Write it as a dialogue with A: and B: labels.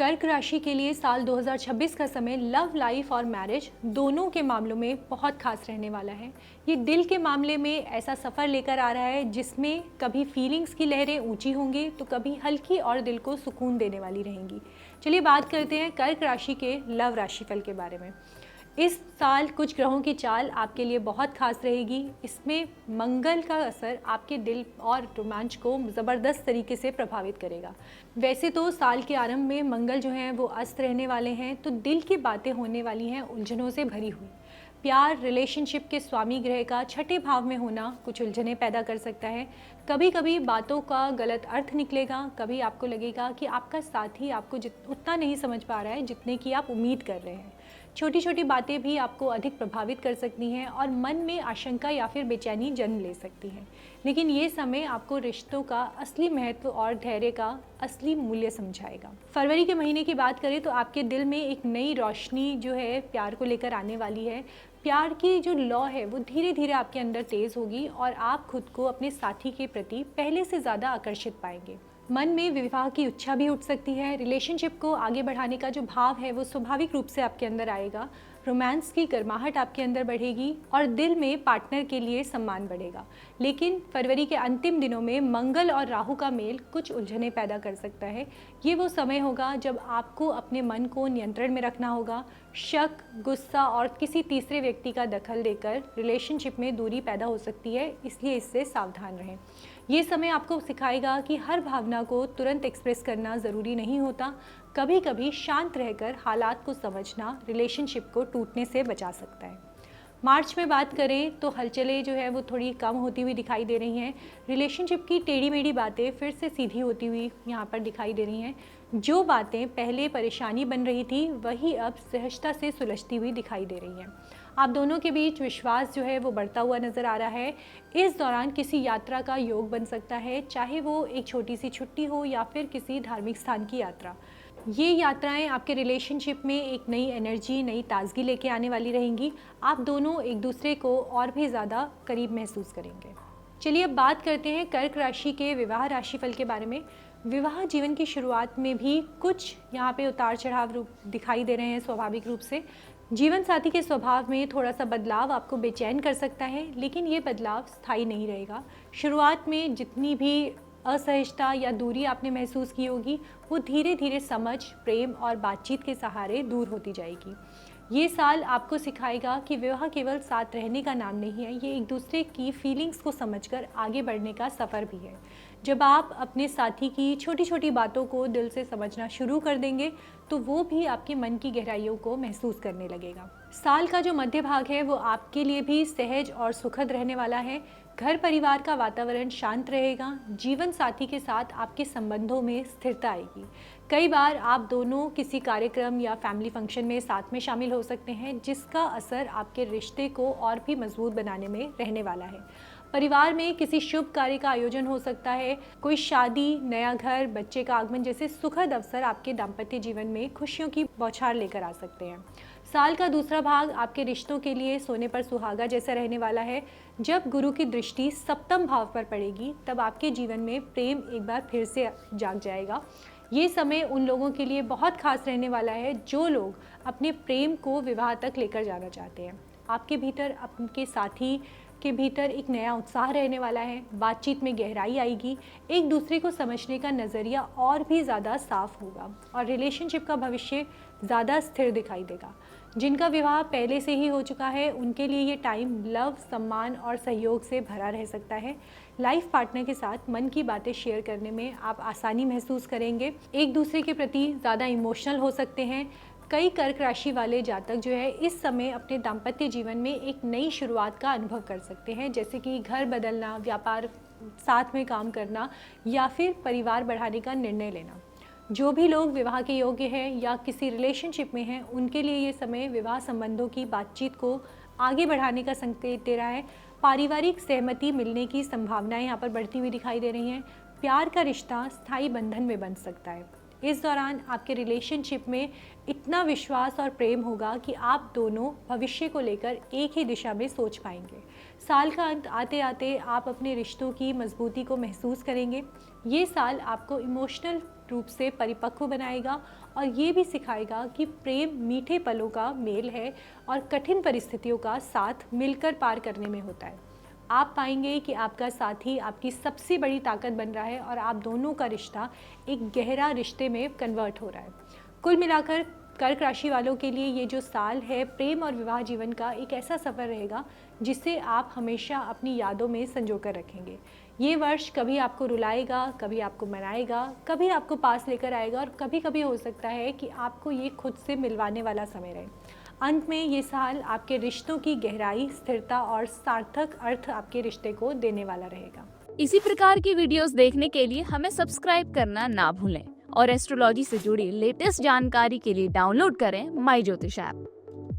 A: कर्क राशि के लिए साल 2026 का समय लव लाइफ और मैरिज दोनों के मामलों में बहुत खास रहने वाला है। ये दिल के मामले में ऐसा सफ़र लेकर आ रहा है जिसमें कभी फीलिंग्स की लहरें ऊंची होंगी तो कभी हल्की और दिल को सुकून देने वाली रहेंगी। चलिए बात करते हैं कर्क राशि के लव राशिफल के बारे में। इस साल कुछ ग्रहों की चाल आपके लिए बहुत खास रहेगी। इसमें मंगल का असर आपके दिल और रोमांच को ज़बरदस्त तरीके से प्रभावित करेगा। वैसे तो साल के आरंभ में मंगल जो हैं वो अस्त रहने वाले हैं, तो दिल की बातें होने वाली हैं उलझनों से भरी हुई। प्यार रिलेशनशिप के स्वामी ग्रह का छठे भाव में होना कुछ उलझनें पैदा कर सकता है। कभी कभी बातों का गलत अर्थ निकलेगा, कभी आपको लगेगा कि आपका साथी आपको उतना नहीं समझ पा रहा है जितने की आप उम्मीद कर रहे हैं। छोटी छोटी बातें भी आपको अधिक प्रभावित कर सकती हैं और मन में आशंका या फिर बेचैनी जन्म ले सकती हैं। लेकिन ये समय आपको रिश्तों का असली महत्व और धैर्य का असली मूल्य समझाएगा। फरवरी के महीने की बात करें तो आपके दिल में एक नई रोशनी जो है प्यार को लेकर आने वाली है। प्यार की जो लौ है वो धीरे धीरे आपके अंदर तेज़ होगी और आप खुद को अपने साथी के प्रति पहले से ज़्यादा आकर्षित पाएंगे। मन में विवाह की इच्छा भी उठ सकती है। रिलेशनशिप को आगे बढ़ाने का जो भाव है वो स्वाभाविक रूप से आपके अंदर आएगा। रोमांस की गर्माहट आपके अंदर बढ़ेगी और दिल में पार्टनर के लिए सम्मान बढ़ेगा। लेकिन फरवरी के अंतिम दिनों में मंगल और राहु का मेल कुछ उलझनें पैदा कर सकता है। ये वो समय होगा जब आपको अपने मन को नियंत्रण में रखना होगा। शक, गुस्सा और किसी तीसरे व्यक्ति का दखल देकर रिलेशनशिप में दूरी पैदा हो सकती है, इसलिए इससे सावधान रहें। ये समय आपको सिखाएगा कि हर भावना को तुरंत एक्सप्रेस करना ज़रूरी नहीं होता। कभी कभी शांत रहकर हालात को समझना रिलेशनशिप को टूटने से बचा सकता है। मार्च में बात करें तो हलचलें जो है वो थोड़ी कम होती हुई दिखाई दे रही हैं। रिलेशनशिप की टेढ़ी मेढ़ी बातें फिर से सीधी होती हुई यहाँ पर दिखाई दे रही हैं। जो बातें पहले परेशानी बन रही थी वही अब सहजता से सुलझती हुई दिखाई दे रही हैं। आप दोनों के बीच विश्वास जो है वो बढ़ता हुआ नज़र आ रहा है। इस दौरान किसी यात्रा का योग बन सकता है, चाहे वो एक छोटी सी छुट्टी हो या फिर किसी धार्मिक स्थान की यात्रा। ये यात्राएं आपके रिलेशनशिप में एक नई एनर्जी, नई ताजगी लेके आने वाली रहेंगी। आप दोनों एक दूसरे को और भी ज़्यादा करीब महसूस करेंगे। चलिए अब बात करते हैं कर्क राशि के विवाह राशिफल के बारे में। विवाह जीवन की शुरुआत में भी कुछ यहाँ पे उतार चढ़ाव रूप दिखाई दे रहे हैं। स्वाभाविक रूप से जीवन साथी के स्वभाव में थोड़ा सा बदलाव आपको बेचैन कर सकता है, लेकिन ये बदलाव स्थायी नहीं रहेगा। शुरुआत में जितनी भी असहजता या दूरी आपने महसूस की होगी वो धीरे धीरे समझ, प्रेम और बातचीत के सहारे दूर होती जाएगी। ये साल आपको सिखाएगा कि विवाह केवल साथ रहने का नाम नहीं है, ये एक दूसरे की फीलिंग्स को समझकर आगे बढ़ने का सफ़र भी है। जब आप अपने साथी की छोटी छोटी बातों को दिल से समझना शुरू कर देंगे तो वो भी आपके मन की गहराइयों को महसूस करने लगेगा। साल का जो मध्य भाग है वो आपके लिए भी सहज और सुखद रहने वाला है। घर परिवार का वातावरण शांत रहेगा। जीवन साथी के साथ आपके संबंधों में स्थिरता आएगी। कई बार आप दोनों किसी कार्यक्रम या फैमिली फंक्शन में साथ में शामिल हो सकते हैं, जिसका असर आपके रिश्ते को और भी मजबूत बनाने में रहने वाला है। परिवार में किसी शुभ कार्य का आयोजन हो सकता है। कोई शादी, नया घर, बच्चे का आगमन जैसे सुखद अवसर आपके दाम्पत्य जीवन में खुशियों की बौछार लेकर आ सकते हैं। साल का दूसरा भाग आपके रिश्तों के लिए सोने पर सुहागा जैसा रहने वाला है। जब गुरु की दृष्टि सप्तम भाव पर पड़ेगी तब आपके जीवन में प्रेम एक बार फिर से जाग जाएगा। ये समय उन लोगों के लिए बहुत खास रहने वाला है जो लोग अपने प्रेम को विवाह तक लेकर जाना चाहते हैं। आपके भीतर, आपके साथी के भीतर एक नया उत्साह रहने वाला है। बातचीत में गहराई आएगी, एक दूसरे को समझने का नज़रिया और भी ज़्यादा साफ होगा और रिलेशनशिप का भविष्य ज़्यादा स्थिर दिखाई देगा। जिनका विवाह पहले से ही हो चुका है उनके लिए ये टाइम लव, सम्मान और सहयोग से भरा रह सकता है। लाइफ पार्टनर के साथ मन की बातें शेयर करने में आप आसानी महसूस करेंगे। एक दूसरे के प्रति ज़्यादा इमोशनल हो सकते हैं। कई कर्क राशि वाले जातक जो है इस समय अपने दाम्पत्य जीवन में एक नई शुरुआत का अनुभव कर सकते हैं, जैसे कि घर बदलना, व्यापार साथ में काम करना या फिर परिवार बढ़ाने का निर्णय लेना। जो भी लोग विवाह के योग्य हैं या किसी रिलेशनशिप में हैं उनके लिए ये समय विवाह संबंधों की बातचीत को आगे बढ़ाने का संकेत दे रहा है। पारिवारिक सहमति मिलने की संभावनाएं यहाँ पर बढ़ती हुई दिखाई दे रही हैं। प्यार का रिश्ता स्थायी बंधन में बन सकता है। इस दौरान आपके रिलेशनशिप में इतना विश्वास और प्रेम होगा कि आप दोनों भविष्य को लेकर एक ही दिशा में सोच पाएंगे। साल का अंत आते आते आप अपने रिश्तों की मजबूती को महसूस करेंगे। ये साल आपको इमोशनल रूप से परिपक्व बनाएगा और ये भी सिखाएगा कि प्रेम मीठे पलों का मेल है और कठिन परिस्थितियों का साथ मिलकर पार करने में होता है। आप पाएंगे कि आपका साथी आपकी सबसे बड़ी ताकत बन रहा है और आप दोनों का रिश्ता एक गहरा रिश्ते में कन्वर्ट हो रहा है। कुल मिलाकर कर्क राशि वालों के लिए ये जो साल है प्रेम और विवाह जीवन का एक ऐसा सफ़र रहेगा जिसे आप हमेशा अपनी यादों में संजो कर रखेंगे। ये वर्ष कभी आपको रुलाएगा, कभी आपको मनाएगा, कभी आपको पास लेकर आएगा और कभी कभी हो सकता है कि आपको ये खुद से मिलवाने वाला समय रहे। अंत में ये साल आपके रिश्तों की गहराई, स्थिरता और सार्थक अर्थ आपके रिश्ते को देने वाला रहेगा।
B: इसी प्रकार की वीडियोस देखने के लिए हमें सब्सक्राइब करना ना भूलें और एस्ट्रोलॉजी से जुड़ी लेटेस्ट जानकारी के लिए डाउनलोड करें माई ज्योतिष ऐप।